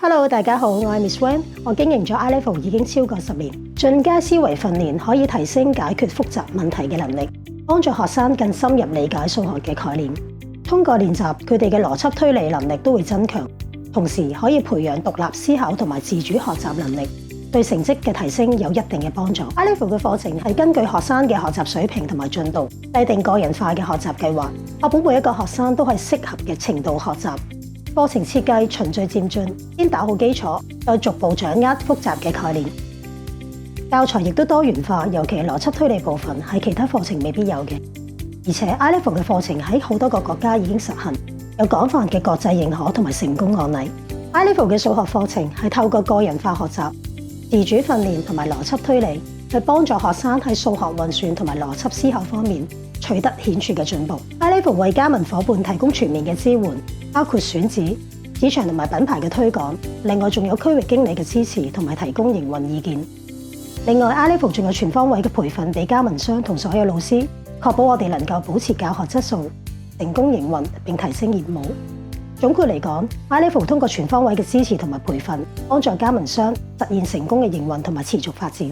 Hello， 大家好，我係 Miss Wen， 我經營咗 iLevel 已經超過10年。進階思維訓練可以提升解決複雜問題嘅能力，幫助學生更深入理解數學嘅概念。通過練習，佢哋嘅邏輯推理能力都會增強，同時可以培養獨立思考同埋自主學習能力，對成績嘅提升有一定嘅幫助。iLevel 嘅課程係根據學生嘅學習水平同埋進度，制定個人化嘅學習計劃，確保每一個學生都係適合嘅程度學習。課程設計循序漸進，先打好基礎，再逐步掌握複雜嘅概念。教材亦都多元化，尤其係邏輯推理部分係其他課程未必有嘅。而且 iLevel 嘅課程喺好多個國家已經實行，有廣泛嘅國際認可同埋成功案例。iLevel 嘅數學課程係透過個人化學習、自主訓練同埋邏輯推理，去幫助學生喺數學運算同埋邏輯思考方面取得顯著嘅進步。iLevel 為加盟夥伴提供全面嘅支援，包括選址、市場同埋品牌嘅推廣，另外仲有區域經理嘅支持同埋提供營運意見。另外 iLevel 仲有全方位嘅培訓俾加盟商同所有老師，確保我哋能夠保持教學質素、成功營運並提升業務。總括嚟講 ，iLevel 通過全方位嘅支持同埋培訓，幫助加盟商實現成功嘅營運同埋持續發展。